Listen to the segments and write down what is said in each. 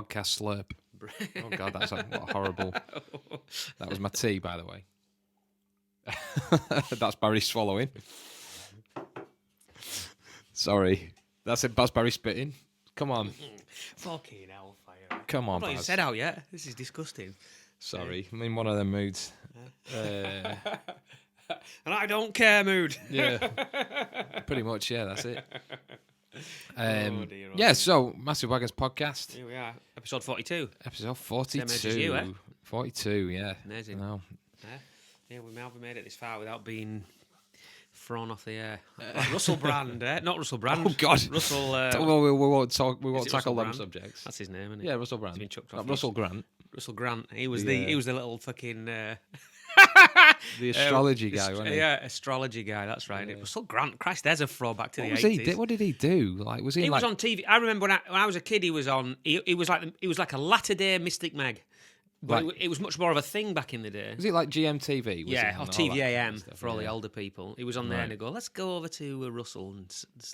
podcast slurp. Oh God, what a horrible. That was my tea, by the way. That's Barry swallowing. Sorry, that's Barry spitting. Come on. Fucking hellfire. Come on, I've not even Baz. said out yet. This is disgusting. Sorry, I'm in one of them moods. And I don't care mood. Yeah, pretty much. Yeah, that's it. Dear, yeah, so Massive Wagons podcast. Here we are, episode 42. Episode 42. Same age as you, eh? 42, yeah. Amazing. I know. Yeah, we have made it this far without being thrown off the air. Like Russell Brand, eh? Not Russell Brand. Oh God, Russell. Well, we won't talk. We won't it tackle Russell them Brand? subjects. That's his name, isn't it? Yeah, Russell Brand. He's been chucked Not off. Russell Grant, Russell Grant. He was The, the little fucking the astrology guy, wasn't he? Yeah, astrology guy. That's right. Russell Grant. Christ, there's a throwback to What the was 80s. What did he do? Like, was he? He like, was on TV. I remember when I was a kid. He was on. He was like a latter day Mystic Meg. But Right. it was much more of a thing back in the day. Was it like GMTV? Was Yeah, it, or and all that TVAM kind of stuff? for all the Yeah. older people. He was on there Right. and he'd go, let's go over to Russell and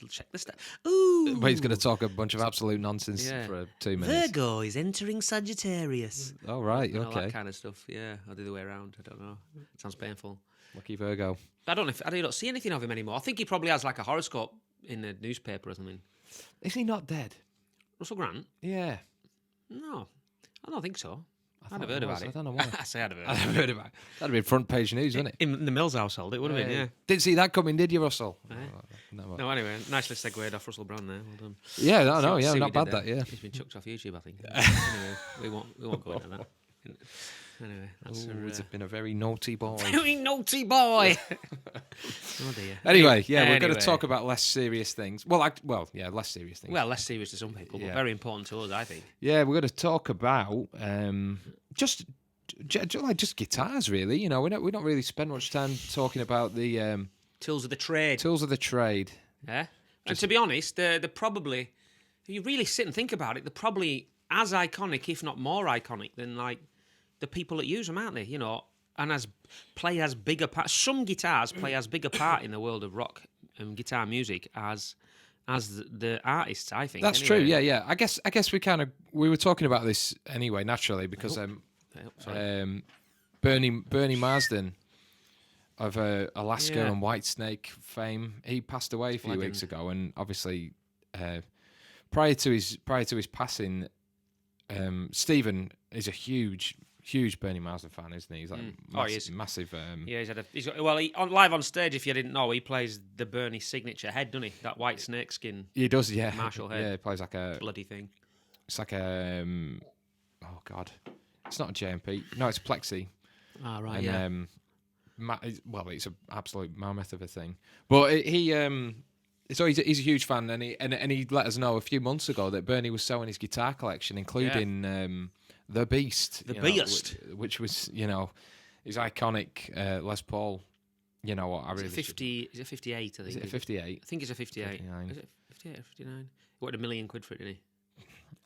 check the stuff. Ooh. But he's going to talk a bunch of absolute nonsense Yeah. for 2 minutes. Virgo is entering Sagittarius. Oh, right, And all okay. that kind of stuff. Yeah, or the other way around. I don't know. It sounds painful. Lucky Virgo. I don't know I don't see anything of him anymore. I think he probably has like a horoscope in the newspaper or something. Is he not dead? Russell Grant? Yeah. No, I don't think so. I'd thought have it heard was. about it. I don't know why. I say I'd have heard I've about it. heard about it. That'd be front page news, wouldn't it? In the Mills household, it would have been, yeah. Didn't see that coming, did you, Russell? Eh? No. No, anyway, nicely segued off Russell Brand there. Well done. Yeah, no, yeah, See not what we bad did that, yeah. He's been chucked off YouTube, I think. Anyway, we won't go into that. Anyway, that's Ooh, it's been a very naughty boy. very naughty boy. Oh dear. Anyway, yeah, we're going Anyway. to talk about less serious things. Well, less serious things. Well, less serious to some people, but Yeah. very important to us, I think. Yeah, we're going to talk about just guitars, really. You know, we don't really spend much time talking about the Tools of the trade. tools of the trade. Yeah. And to be honest, they're probably, if you really sit and think about it, they're probably as iconic, if not more iconic, than like the people that use them, aren't they? You know, and play as big a part. Some guitars play as big a part in the world of rock and guitar music as the artists, I think. That's anyway. true. Yeah. I guess we were talking about this anyway, naturally, because Bernie Marsden of Alaska Yeah. and Whitesnake fame, he passed away a few Legend. weeks ago, and obviously prior to his passing, Stephen is a huge Bernie Marsden fan, isn't he? He's like he is. massive. Yeah, live on stage. If you didn't know, he plays the Bernie signature head, doesn't he? That white snakeskin He does, yeah. Marshall head. Yeah, he plays like a. bloody thing. It's like a. Oh God, it's not a JMP. No, it's Plexi. Ah, right, And, yeah. it's an absolute mammoth of a thing. But so he's a huge fan, and he let us know a few months ago that Bernie was selling his guitar collection, including the Beast, which was his iconic Les Paul. You know what? I really 50. Is it 58? I think. Is it a 58? I think it's a 58. 59. Is it 58 or 59? He wanted £1 million for it, didn't he?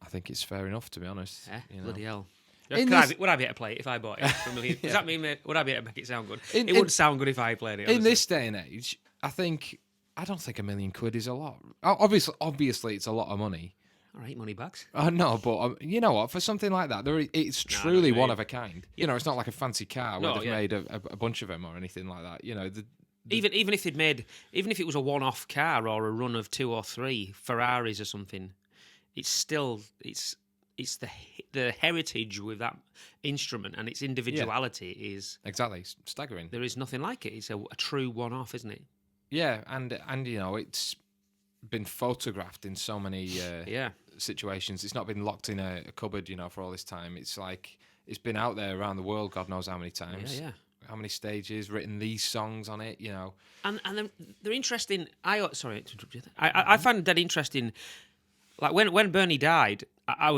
I think it's fair enough, to be honest. Bloody hell. In Would I be able to play it if I bought it for $1 million? Does that mean would I be able to make it sound good? It wouldn't sound good if I played it. In honestly. this day and age, I don't think £1 million is a lot. Obviously, it's a lot of money. All right, money bags. No, but you know what? For something like that, it's truly one of a kind. You know, it's not like a fancy car where they've made a bunch of them or anything like that. You know, even if it was a one-off car or a run of 2 or 3 Ferraris or something, it's still it's the heritage with that instrument and its individuality is exactly staggering. There is nothing like it. It's a true one-off, isn't it? Yeah, and it's been photographed in so many situations. It's not been locked in a cupboard, for all this time. It's like it's been out there around the world, God knows how many times. Yeah. How many stages, written these songs on it, And they're interesting. Sorry to interrupt you. I find that interesting. Like when Bernie died, I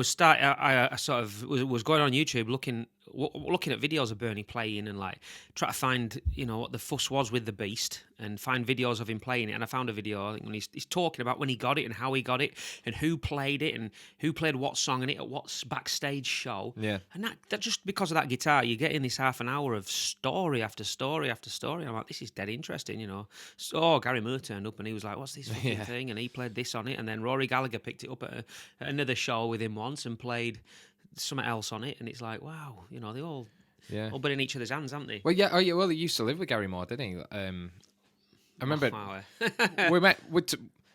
sort of was going on YouTube looking looking at videos of Bernie playing and like try to find what the fuss was with the Beast and find videos of him playing it. And I found a video, I think, when he's talking about when he got it and how he got it and who played it and who played what song in it at what backstage show. Yeah. And that just because of that guitar, you get in this half an hour of story after story after story. I'm like, this is dead interesting, So Gary Moore turned up and he was like, what's this fucking thing? And he played this on it. And then Rory Gallagher picked it up at another show with him once and played something else on it. And it's like, wow, they all been in each other's hands, haven't they? Well, yeah. Oh, yeah. Well, he used to live with Gary Moore, didn't he? I remember we met.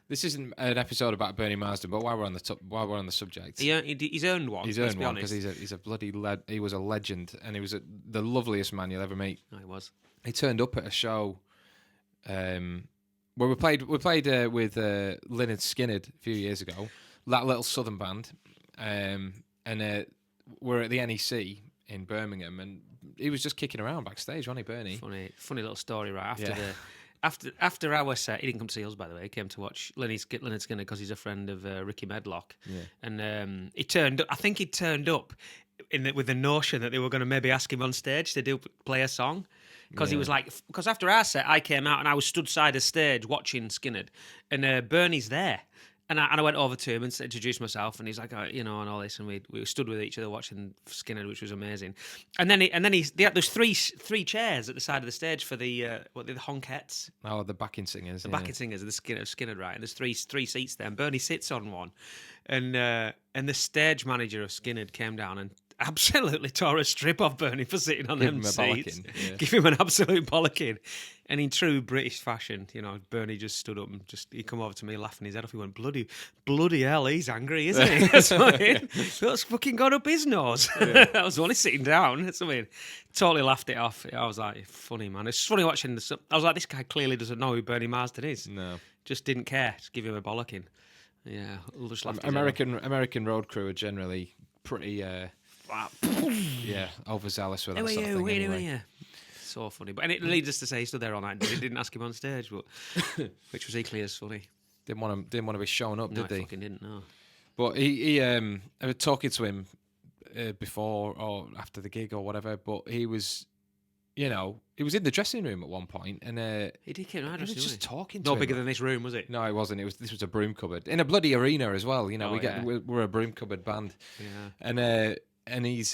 This isn't an episode about Bernie Marsden, but while we're on the subject, he's earned one. He's earned one because he's a bloody he was a legend, and he was the loveliest man you'll ever meet. Oh, he was. He turned up at a show, where we played with Lynyrd Skynyrd a few years ago. That little southern band, and we're at the NEC in Birmingham, and he was just kicking around backstage, wasn't he, Bernie? Funny little story, right? After our set, he didn't come to see us, by the way. He came to watch Lynyrd Skynyrd because he's a friend of Ricky Medlock. Yeah. And he turned up. I think he turned up with the notion that they were going to maybe ask him on stage to play a song. Because he was like, because after our set, I came out and I was stood side of stage watching Skynyrd, and Bernie's there. And I went over to him and introduced myself, and he's like, and all this, and we stood with each other watching Skynyrd, which was amazing. And then there's three chairs at the side of the stage for the honkettes. Oh, the backing singers. The backing singers of the Skynyrd, right? And there's three seats there, and Bernie sits on one, and the stage manager of Skynyrd came down and absolutely tore a strip off Bernie for sitting on them seats. Give him an absolute bollocking. And in true British fashion, Bernie just stood up and he come over to me laughing his head off. He went, bloody hell, he's angry, isn't he? That's fucking gone up his nose. Yeah. I was only sitting down. That's what I mean. Totally laughed it off. I was like, funny, man. It's funny watching this. I was like, this guy clearly doesn't know who Bernie Marsden is. No. Just didn't care. Just give him a bollocking. Yeah. Just laughed American road crew are generally pretty... overzealous with that sort of thing. Anyway. So funny, but and it leads us to say he stood there all night. They didn't ask him on stage, but which was equally as funny. Didn't want to be showing up, did they? Fucking didn't. No. But he I was talking to him before or after the gig or whatever. But he was, he was in the dressing room at one point, and he did come out. He was just talking to him. No bigger than this room, was it? No, it wasn't. This was a broom cupboard in a bloody arena as well. We're a broom cupboard band. Yeah. And he's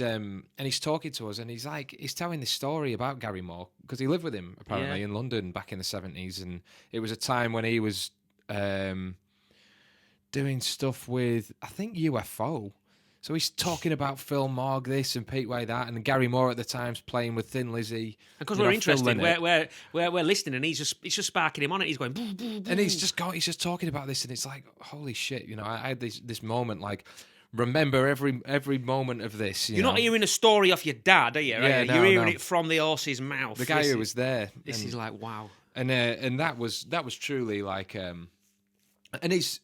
talking to us, and he's telling this story about Gary Moore because he lived with him apparently in London back in the 70s, and it was a time when he was doing stuff with, I think, UFO. So he's talking about Phil Morg this and Pete Way that, and Gary Moore at the time's playing with Thin Lizzy. Because we're interested, we're listening, and he's just sparking him on it. He's going, boo, boo, boo. And he's just talking about this, and it's like, holy shit, I had this moment like. Remember every moment of this. You're not hearing a story off your dad, are you? Yeah, You're hearing it from the horse's mouth. The guy who was there. This is like, wow. And that was truly like, and he's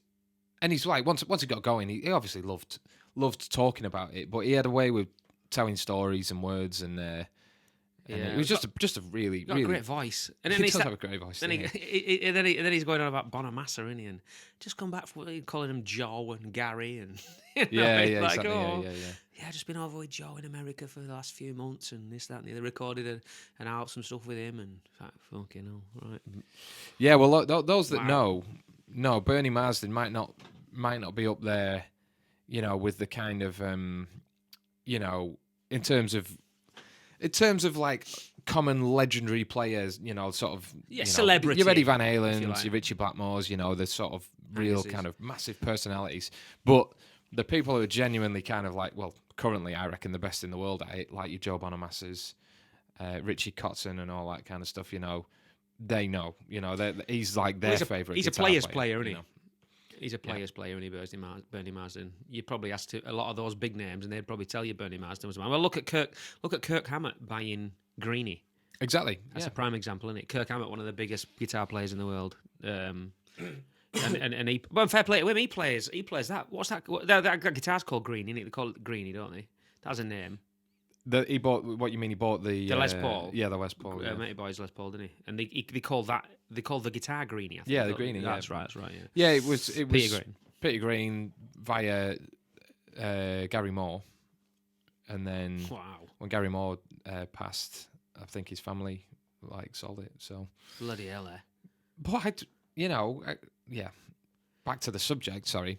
like once he got going, he obviously loved talking about it, but he had a way with telling stories and words, and it was just a really great voice. And then he does have a great voice. Then he's going on about Bonamassa, isn't he? And just come back for calling him Joe and Gary and exactly. I've just been over with Joe in America for the last few months and this, that, and the other. Recorded an album, some stuff with him, and fucking hell, right? Yeah, well, those that know, Bernie Marsden might not be up there, with the kind of, in terms of like common legendary players, sort of celebrity. Your Eddie Van Halens, your Richie Blackmores, the sort of real kind of massive personalities. But the people who are genuinely kind of like, well, currently I reckon the best in the world at it, like your Joe Bonamassas, Richie Kotzen and all that kind of stuff, they know, he's like their favourite. He's a player's player, isn't he? He's a player's player, isn't he, Bernie Marsden? You probably asked a lot of those big names, and they'd probably tell you Bernie Marsden was a man. Well, look at Kirk Hammett buying Greenie. Exactly. That's a prime example, isn't it? Kirk Hammett, one of the biggest guitar players in the world. And he, well, fair play to him, he plays that. What's that? That guitar's called Greenie, isn't it? They call it Greenie, don't they? That's a name. He bought. What you mean? He bought the Les Paul. Yeah, the Les Paul. Matey Boy's Les Paul, didn't he? And they called the guitar Greenie. I think. Yeah, the Greenie. That's right. Yeah. Yeah, it was Peter Green. Peter Green via Gary Moore, and then when Gary Moore passed, I think his family sold it. So bloody hell, But back to the subject. Sorry,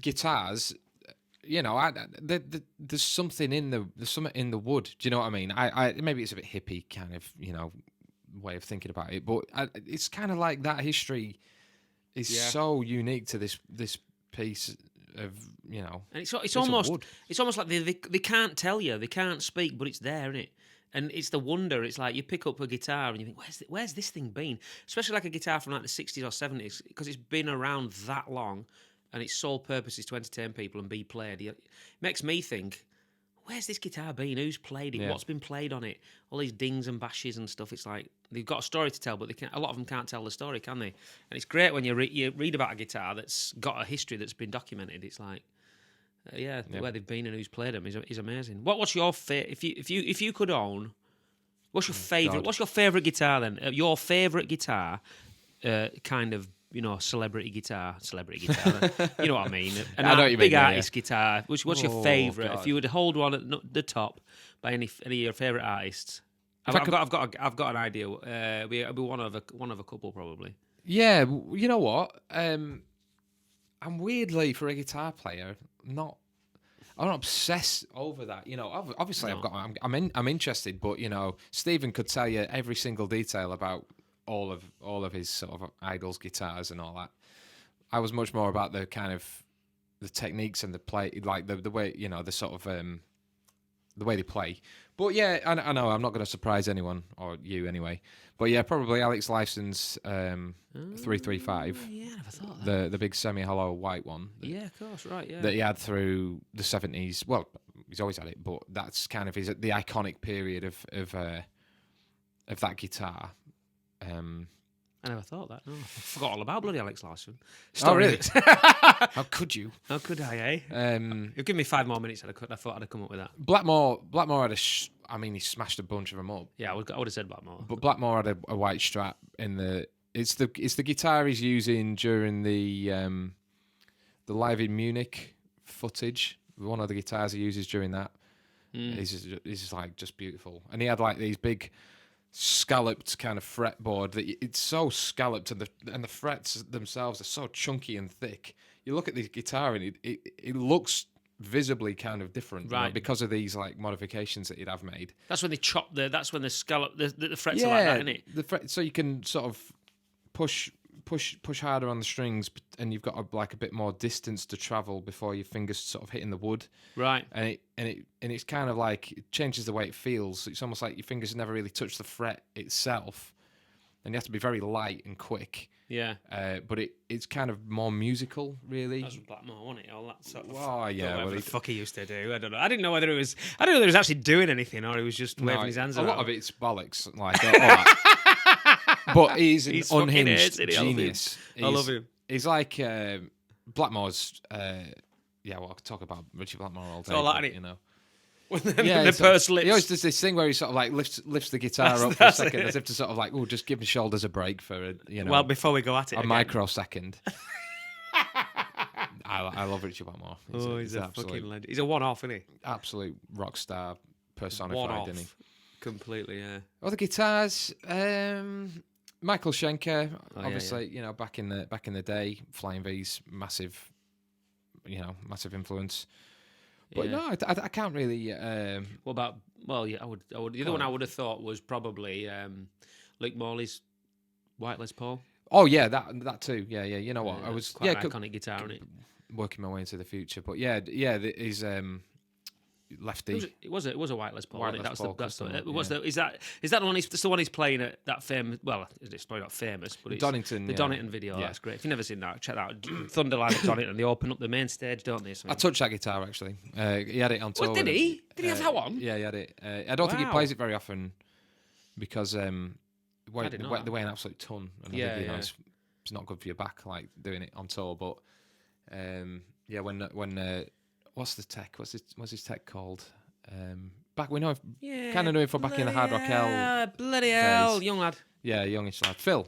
guitars. There's something in the wood. Do you know what I mean? I maybe it's a bit hippie kind of way of thinking about it, but it's kind of like that history is so unique to this piece of and it's almost like they can't tell you, they can't speak, but it's there, isn't it? And it's the wonder. It's like you pick up a guitar and you think, where's this thing been? Especially like a guitar from like the 60s or 70s, because it's been around that long. And its sole purpose is to entertain people and be played. It makes me think, where's this guitar been? Who's played it? Yeah. What's been played on it? All these dings and bashes and stuff. It's like they've got a story to tell, but a lot of them can't tell the story, can they? And it's great when you read about a guitar that's got a history that's been documented. It's like, where they've been and who's played them is amazing. What's your if you could own? What's your favourite? What's your favourite guitar then? Your favourite guitar, kind of. Celebrity guitar. You know what I mean? I know what you mean, big artist guitar. What's your favourite? If you would hold one at the top by any of your favourite artists, I've got an idea. It'll be one of a couple probably. Yeah, you know what? I'm weirdly for a guitar player I'm not obsessed over that. Obviously I'm interested, but Stephen could tell you every single detail about all of his sort of idols' guitars and all that. I was much more about the kind of the techniques and the play, like the way the sort of the way they play. But yeah, I know I'm not going to surprise anyone or you anyway. But yeah, probably Alex Lifeson's 335. Yeah, I never thought that. The big semi-hollow white one. Yeah, of course, right. Yeah. That he had through the 70s. Well, he's always had it, but that's kind of the iconic period of that guitar. I never thought that. No, I forgot all about bloody Alex Larson. Oh, really? How could you? How could I, You've given me 5 more minutes, I thought I'd have come up with that. Blackmore had he smashed a bunch of them up. Yeah, I would have said Blackmore. But Blackmore had a white strap in the... It's the guitar he's using during the Live in Munich footage. One of the guitars he uses during that. Is just like just beautiful. And he had like these big... scalloped kind of fretboard that it's so scalloped and the frets themselves are so chunky and thick. You look at the guitar and it looks visibly kind of different, right? Because of these like modifications that he'd have made. That's when they chop that's when the scallop the frets are like that, isn't it? So you can sort of push harder on the strings, and you've got a bit more distance to travel before your fingers sort of hitting the wood, right? And it's kind of like it changes the way it feels. It's almost like your fingers never really touch the fret itself, and you have to be very light and quick. Yeah. But it's kind of more musical, really. That's Blackmore, wasn't it? All that sort of. Oh yeah. Whatever the fuck he used to do. I don't know. I didn't know whether he was actually doing anything or he was just waving his hands around. A lot of it's bollocks, like all that. But he's an unhinged genius. I love him. He's like Blackmore's. Well, I'll talk about Richie Blackmore all day. All that, but, the pursed lips. He always does this thing where he sort of like lifts the guitar up for a second, as if to sort of like, just give my shoulders a break for Well, before we go at it, a microsecond. I love Richie Blackmore. He's a fucking legend. He's a one-off, isn't he? Absolute rock star personified, isn't he? Completely, yeah. Other guitars, Michael Schenker, obviously, back in the day, Flying V's massive influence. But no, I can't really. What about? Well, yeah, I would. The other one I would have thought was probably Luke Morley's White Les Paul. Oh yeah, that too. Yeah. You know what? I was quite an iconic guitar, isn't it? Working my way into the future, but his lefty. It was a White Les Paul. White Les Paul. Is that the one? That's the one he's playing at that famous. Well, it's probably not famous, but it's Donington. The Donington video. Yeah. That's great. If you've never seen that, check that out. Thunderline at Donington. They open up the main stage, don't they? I touched that guitar actually. He had it on tour. What, did he? Did he have that one? Yeah, he had it. I don't think he plays it very often because they weigh an absolute ton. And it's not good for your back, like doing it on tour. But when what's the tech? What's his tech called? Kind of knew him from back in the Hard Rock Hell. Bloody hell, days. Young lad. Yeah, youngish lad. Phil.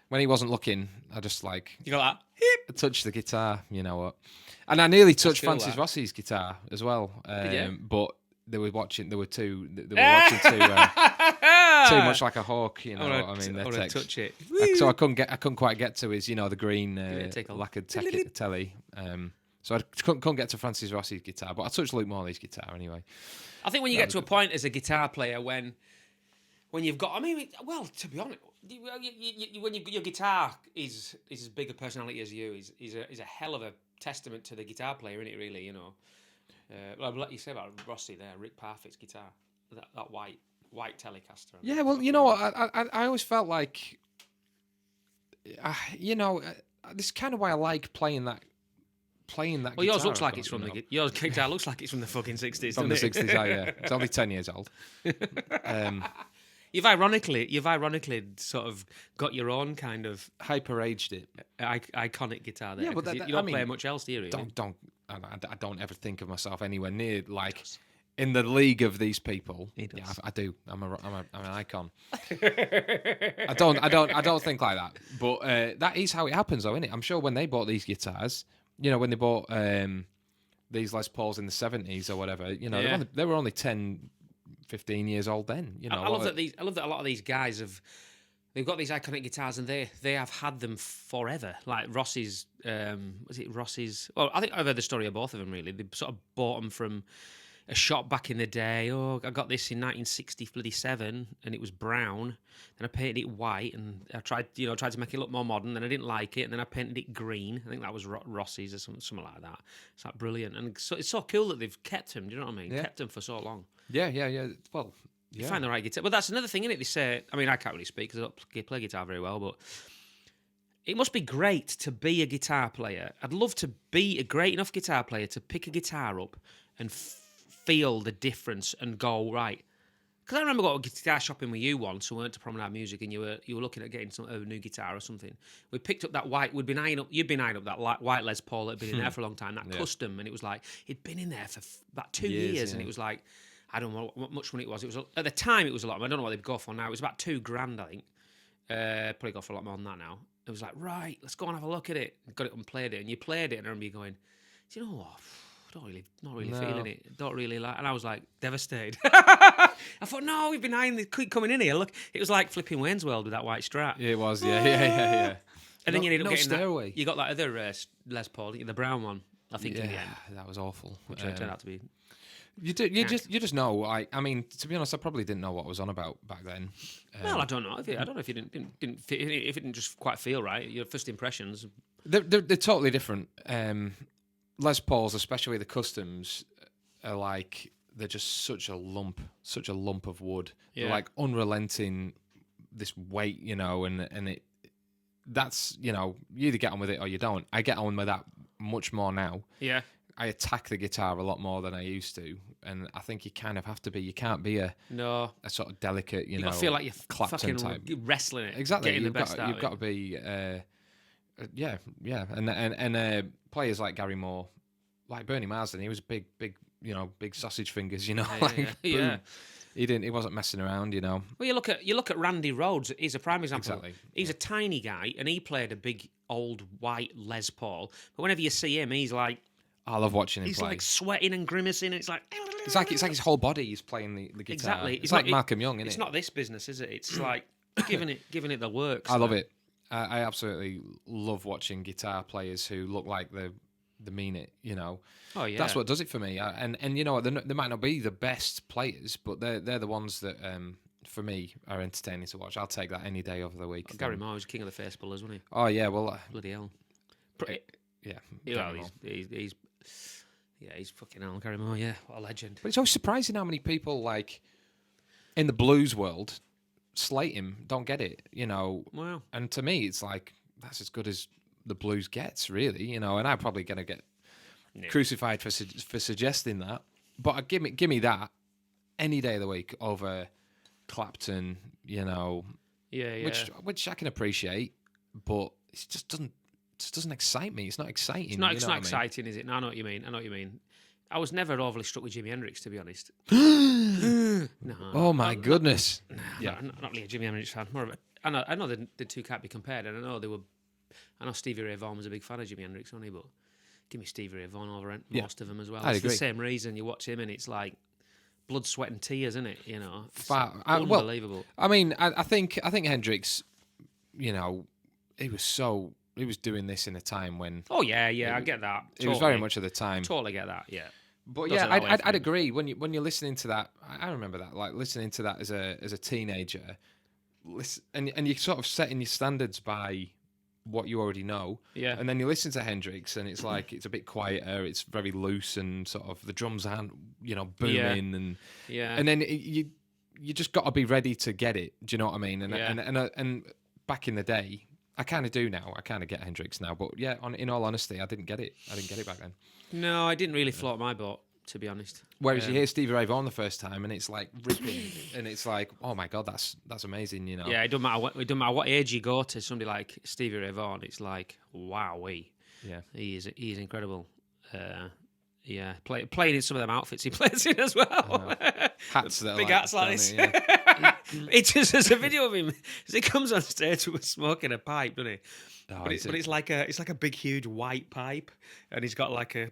When he wasn't looking, I just like you got that. touch the guitar. You know what? And I nearly touched cool, Francis that. Rossi's guitar as well. you? But they were watching too much like a hawk, you know what I mean? Their text. Touch it. So I couldn't quite get to his, the green tickle. lacquered telly. So I couldn't get to Francis Rossi's guitar, but I touched Luke Morley's guitar anyway. I think when you get to a point as a guitar player when you've got, to be honest, when your guitar is as big a personality as you, is a hell of a testament to the guitar player, isn't it? Really, you know. Like you say about Rossi there, Rick Parfitt's guitar, that white Telecaster. Yeah, well, you know what? I always felt like, this is kind of why I like playing that. Well, yours looks like it's from your guitar looks like it's from the fucking 60s. From the 60s, yeah. It's only 10 years old. You've ironically sort of got your own kind of hyper-aged it. Iconic guitar there. Yeah, but you don't play much else, do you? Really? I don't ever think of myself anywhere near like in the league of these people. Yeah, I do. I'm an icon. I don't think like that. But that is how it happens, though, isn't it? I'm sure when they bought these guitars, when they bought these Les Pauls in the 70s or whatever, they were only 10, 15 years old then. I love that a lot of these guys they've got these iconic guitars and they have had them forever. Like Rossi's, was it Rossi's? Well, I think I've heard the story of both of them. Really, they sort of bought them from a shop back in the day. Oh, I got this in 1967 and it was brown. Then I painted it white and I tried to make it look more modern. Then I didn't like it and then I painted it green. I think that was Rossi's or something like that. It's like brilliant and so it's so cool that they've kept them. Do you know what I mean? Yeah. Kept them for so long. Yeah. Well, yeah. You find the right guitar. But that's another thing, isn't it? They say, I mean, I can't really speak because I don't play guitar very well, but it must be great to be a guitar player. I'd love to be a great enough guitar player to pick a guitar up and feel the difference and go, right. Because I remember going guitar shopping with you once, we went to Promenade Music, and you were looking at getting a new guitar or something. We picked up that white, you'd been eyeing up that white Les Paul that had been in there for a long time, that custom, and it was like, it'd been in there for about 2 years, and it was like, I don't know what much money it was. It was at the time it was a lot. I don't know what they'd go for now. It was about $2,000, I think. Probably go for a lot more than that now. It was like, right, let's go and have a look at it. Got it and played it, and you played it, and I remember you going, do you know what? Not really feeling it. Don't really like. And I was like devastated. I thought, no, we've been eyeing the keep coming in here. Look, it was like flipping Wayne's World with that white Strat. It was, yeah. And then you ended up getting Stairway. that. You got that other Les Paul, the brown one. I think in the end, that was awful. Which turned out to be. You just know. I mean, to be honest, I probably didn't know what was on about back then. Well, I don't know. I don't know if you didn't fit, if it didn't just quite feel right. Your first impressions. They're totally different. Les Pauls, especially the customs, are like they're just such a lump of wood. Yeah. They're like unrelenting. This weight, and it. That's you either get on with it or you don't. I get on with that much more now. Yeah. I attack the guitar a lot more than I used to, and I think you kind of have to be. You can't be a sort of delicate, you know, feel like you're Clapton fucking type. Wrestling it. Exactly, getting the best out you've got to be, and players like Gary Moore, like Bernie Marsden, he was big, big sausage fingers, yeah. He wasn't messing around, Well, you look at Randy Rhoads. He's a prime example. Exactly. He's a tiny guy, and he played a big old white Les Paul. But whenever you see him, he's like. I love watching him play. He's like sweating and grimacing. And it's like his whole body is playing the guitar. Exactly. It's like Malcolm Young, isn't it? It's not this business, is it? It's like giving it the works. I love it. I absolutely love watching guitar players who look like they mean it. Oh yeah. That's what does it for me. And you know what? They might not be the best players, but they're the ones that for me are entertaining to watch. I'll take that any day of the week. Gary Moore was king of the face pullers, wasn't he? Oh yeah. Well. Bloody hell. Yeah. He's fucking hell, Gary Moore. Yeah, what a legend. But it's always surprising how many people like in the blues world slate him, don't get it, Wow. And to me, it's like that's as good as the blues gets, really, and I'm probably gonna get crucified for suggesting that. But give me that any day of the week over Clapton, which I can appreciate, but it just doesn't excite me. It's not exciting. It's not exciting, is it? No, I know what you mean. I was never overly struck with Jimi Hendrix, to be honest. No. Oh my goodness. I'm not really a Jimi Hendrix fan. More of I know the two can't be compared, and I know Stevie Ray Vaughan was a big fan of Jimi Hendrix, only, but give me Stevie Ray Vaughan over most of them as well. I'd It's agree. the same reason you watch him, and it's like blood, sweat, and tears, isn't it? You know, it's unbelievable. I mean, I think Hendrix, you know, he was doing this in a time when. Oh yeah, I get that. It was very much at the time. Totally get that. Yeah. But Doesn't yeah, always I'd agree when you're listening to that. I remember that, like listening to that as a teenager, and you're sort of setting your standards by what you already know. Yeah. And then you listen to Hendrix, and it's like it's a bit quieter. It's very loose, and sort of the drums aren't booming, and then you just got to be ready to get it. Do you know what I mean? And back in the day, I kind of do now. I kind of get Hendrix now, but yeah, in all honesty, I didn't get it. I didn't get it back then. No, I didn't really float my boat, to be honest. Whereas you hear Stevie Ray Vaughan the first time, and it's like ripping, and it's like, oh my god, that's amazing, you know. Yeah, it doesn't matter what age you go to somebody like Stevie Ray Vaughan. It's like, wowee. Yeah, he is incredible. Yeah, playing in some of them outfits he plays in as well. Hats that big are hats like this. It just there's a video of him as he comes on stage with smoking a pipe, doesn't he? Oh, but it's like a big huge white pipe, and he's got like a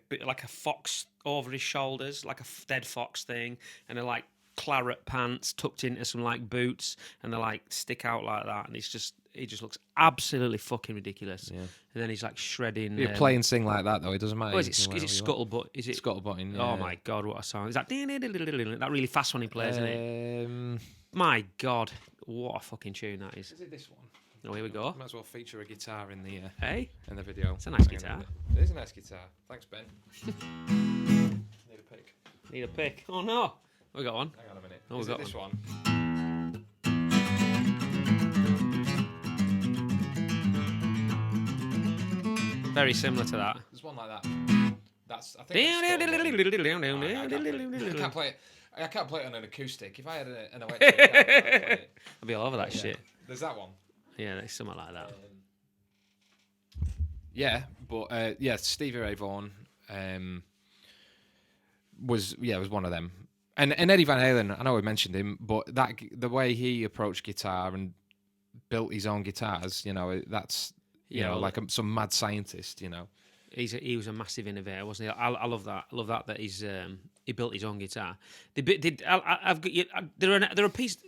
fox over his shoulders, like a dead fox thing, and they're like claret pants tucked into some like boots, and they like stick out like that, and he just looks absolutely fucking ridiculous. Yeah. And then he's like shredding. You play and sing like that though, it doesn't matter. Oh, is it Scuttlebutt? Is it Scuttlebutting? Yeah. Oh my god, what a song! Is that that really fast one he plays, isn't it? My god, what a fucking tune that is. Is it this one? Oh, here we go. Might as well feature a guitar in the in the video. It's a nice guitar. It is a nice guitar. Thanks, Ben. Need a pick. Need a pick. Oh no, we got one. Hang on a minute. Oh, is we it got this one. Very similar to that. There's one like that. That's I think. I can't play it on an acoustic. If I had an electric, I'd play it. I'd be all over that shit. There's that one. Yeah, there's something like that. But Stevie Ray Vaughan was one of them, and Eddie Van Halen. I know we mentioned him, but the way he approached guitar and built his own guitars, that's like some mad scientist, He was a massive innovator, wasn't he? I love that. I love that he's he built his own guitar. They're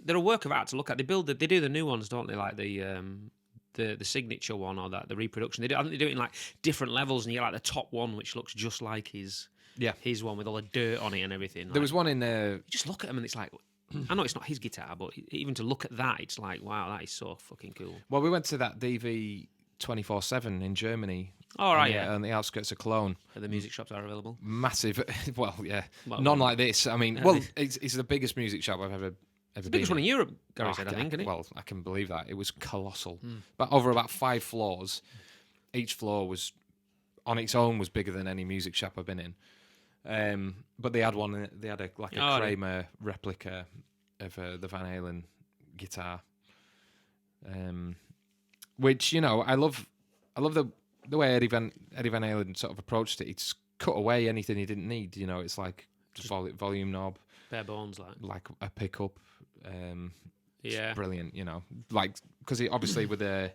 a work of art to look at. They do the new ones, don't they? Like the signature one or the reproduction. I think they do it in like different levels, and you get like the top one, which looks just like his one with all the dirt on it and everything. There was one in you just look at him and it's like, I know it's not his guitar, but even to look at that, it's like, wow, that is so fucking cool. Well, we went to that DV 24/7 in Germany. All right, on the outskirts of Cologne. The music shops are available. Massive. Well, yeah. None like this. I mean, it's the biggest music shop I've ever it's the biggest one in Europe, Gary said, I think, isn't it? Well, I can believe that. It was colossal. But over about 5 floors. Each floor was, on its own, was bigger than any music shop I've been in. But they had one. They had a Kramer replica of the Van Halen guitar. Which, I love the way Eddie Van Halen sort of approached it. He's cut away anything he didn't need. It's like just volume knob, bare bones, like a pickup. Yeah, brilliant. Like because obviously with the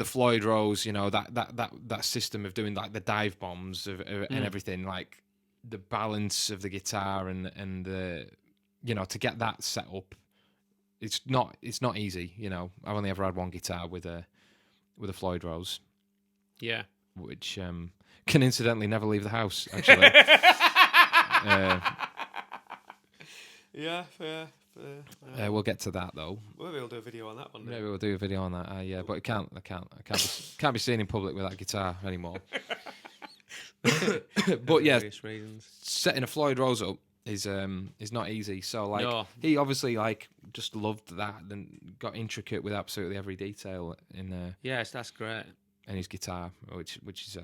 Floyd Rose, that system of doing like the dive bombs and everything, like the balance of the guitar and the to get that set up. It's not easy. I've only ever had one guitar with a Floyd Rose. Yeah. Which can incidentally never leave the house, actually. Yeah. We'll get to that though. Maybe we'll do a video on that one. Maybe we'll do a video on that. But I can't be seen in public with that guitar anymore. But yeah, setting a Floyd Rose up is not easy. So he obviously just loved that and got intricate with absolutely every detail in yes, that's great. In his guitar, which is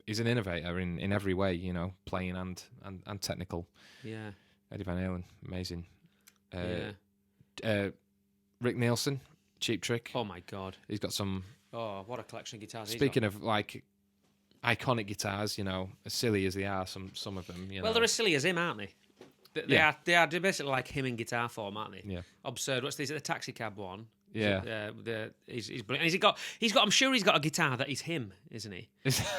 he's an innovator in every way, playing and technical. Yeah. Eddie Van Halen, amazing. Rick Nielsen, Cheap Trick. Oh my god. He's got some. Oh, what a collection of guitars. Speaking of iconic guitars, as silly as they are, some of them. Well, they're as silly as him, aren't they? They are basically like him in guitar form, aren't they? Yeah. Absurd. What's this? The taxi cab one. Yeah. He's brilliant. And he's got. I'm sure he's got a guitar that is him, isn't he?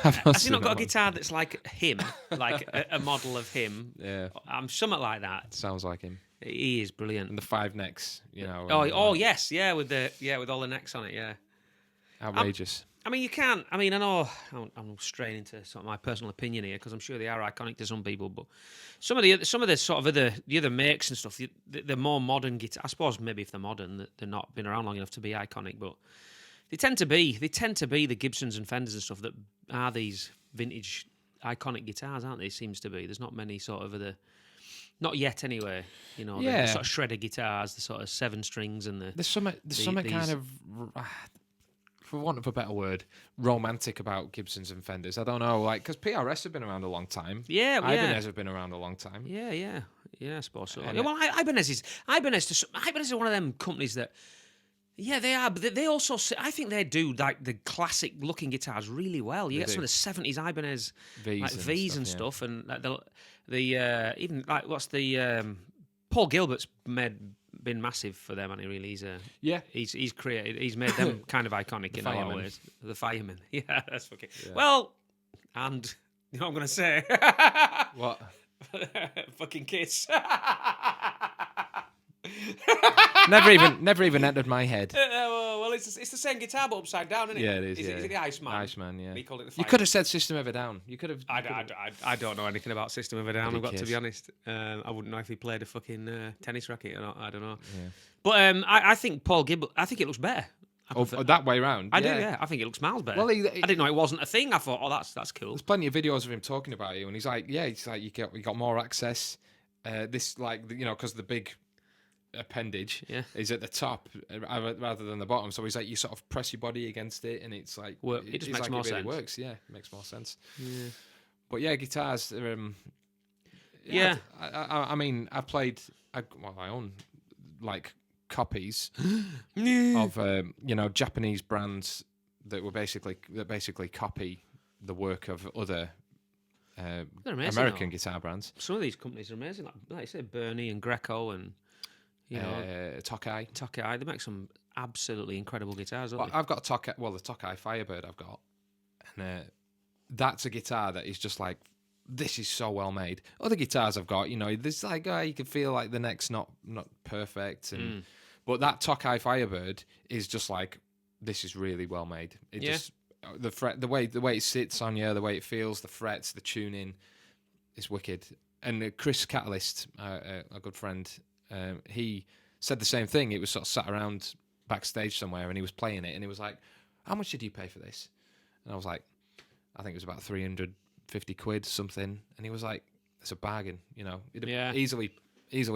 I've not Has he seen not got a that one. guitar that's like him, like a model of him? Yeah. Something like that. Sounds like him. He is brilliant. And the 5 necks, Yes, yeah, with all the necks on it, yeah. outrageous. I mean, you can't. I mean, I know I'm straying into sort of my personal opinion here because I'm sure they are iconic to some people, but some of the sort of the other makes and stuff, the more modern guitar. I suppose maybe if they're modern, they're not been around long enough to be iconic, but they tend to be the Gibsons and Fenders and stuff that are these vintage iconic guitars, aren't they? Seems to be. There's not many sort of other. Not yet, anyway. You know, the sort of shredder guitars, the sort of 7 strings, and There's some kind of, for want of a better word, romantic about Gibsons and Fenders. I don't know, like, because PRS have been around a long time. Yeah, Ibanez have been around a long time. Yeah, I suppose so. Yeah, well, Ibanez is one of them companies that, yeah, they are, but they also, I think they do like the classic looking guitars really well. You get some of the 70s Ibanez V's and stuff, and like the even like what's the Paul Gilbert's been massive for them, and he really he's created, he's made them kind of iconic in a lot of ways. The Fireman, yeah, that's fucking well, and you know what I'm gonna say? What? Fucking Kiss. never even entered my head. Well, it's the same guitar but upside down, isn't it? Yeah, it is. Is it the Iceman? Iceman, yeah. He called it the You could have said System of a Down. You could have. I don't know anything about System of a Down. I've got to Kiss. be honest. I wouldn't know if he played a fucking tennis racket or not. I don't know. Yeah. But I think Paul Gilbert. I think it looks better. That way round. I do. Yeah, I think it looks miles better. Well, I didn't know it wasn't a thing. I thought, that's cool. There's plenty of videos of him talking about it, and he's like, you got more access. This, like, you know, because the big appendage is at the top rather than the bottom, so he's like, you sort of press your body against it, and it's like it just makes more sense. Works, yeah, it makes more sense. Yeah. But yeah, guitars. I mean, I own like copies of Japanese brands that basically copy the work of other American guitar brands. Some of these companies are amazing, like you say, Bernie and Greco and Tokai. They make some absolutely incredible guitars. Well, I've got the Tokai Firebird I've got, and that's a guitar that is just like, this is so well made. Other guitars I've got, there's like, you can feel like the neck's not perfect, but that Tokai Firebird is just like, this is really well made. It just the way it sits on you, the way it feels, the frets, the tuning, is wicked. And Chris Catalyst, a good friend, he said the same thing. It was sort of sat around backstage somewhere, and he was playing it, and he was like, "How much did you pay for this?" And I was like, "I think it was about 350 quid, something." And he was like, "It's a bargain, easily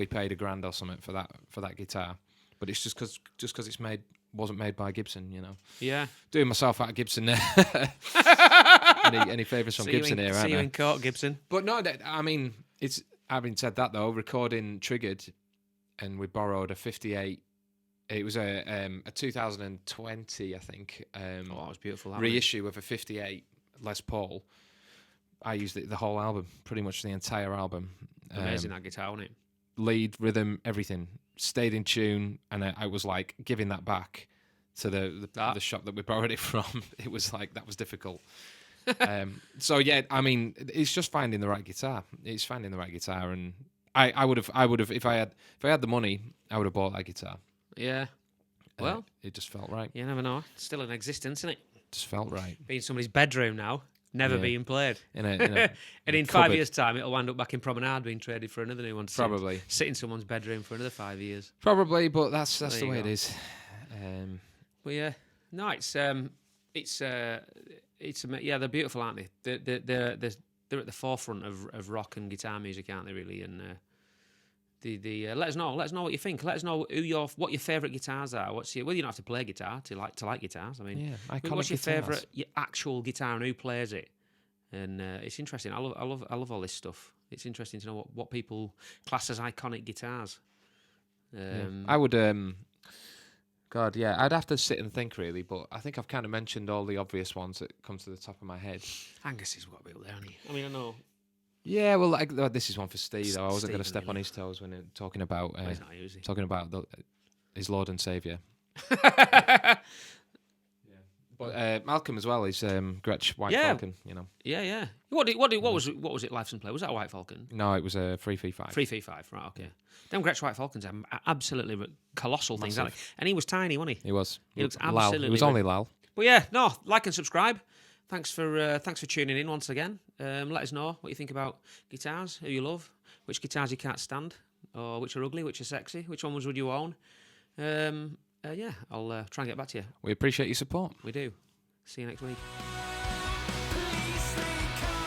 paid $1,000 or something for that guitar." But it's just because it's wasn't made by Gibson, Yeah. Doing myself out of Gibson there. Any favours from Gibson here? See you in court, Gibson. But no, I mean, it's. Having said that though, recording Triggered, and we borrowed a 58. It was a 2020, I think. That was beautiful. Reissue of a 58 Les Paul. I used the whole album, pretty much the entire album. Amazing that guitar, wasn't it? Lead, rhythm, everything stayed in tune, and I was like giving that back to the shop that we borrowed it from. It was like, that was difficult. So yeah, I mean, it's just finding the right guitar. It's finding the right guitar, and I would have if I had the money, I would have bought that guitar. Yeah. Well, it just felt right. You never know. It's still in existence, isn't it? Just felt right. Being in somebody's bedroom now, never being played. And in 5 years' time, it'll wind up back in Promenade being traded for another new one. Probably. Sit in someone's bedroom for another 5 years. Probably, but that's the way it is. Well, yeah. No, they're beautiful, aren't they? They're at the forefront of rock and guitar music, aren't they? Really, and let us know what you think. Let us know what your favourite guitars are. Well, you don't have to play guitar to like guitars. I mean, what's your favourite actual guitar and who plays it? And it's interesting. I love all this stuff. It's interesting to know what people class as iconic guitars. I would. God, yeah, I'd have to sit and think really, but I think I've kind of mentioned all the obvious ones that come to the top of my head. Angus has got to be up there, hasn't he? I mean, I know. Yeah, well, this is one for Steve. Though. I wasn't going to step on his toes when talking about his Lord and Saviour. But Malcolm as well is Gretsch White Falcon. You know. Yeah. What was it? Life's and Play. Was that a White Falcon? No, it was a 335. 335. Right. Okay. Them Gretsch White Falcons are absolutely colossal things, aren't they? And he was tiny, wasn't he? He was. He looks Lal. absolutely. He was only Lal. But yeah, no, like and subscribe. Thanks for tuning in once again. Let us know what you think about guitars, who you love, which guitars you can't stand, or which are ugly, which are sexy, which ones would you own. Yeah, I'll try and get back to you. We appreciate your support. We do. See you next week. Please think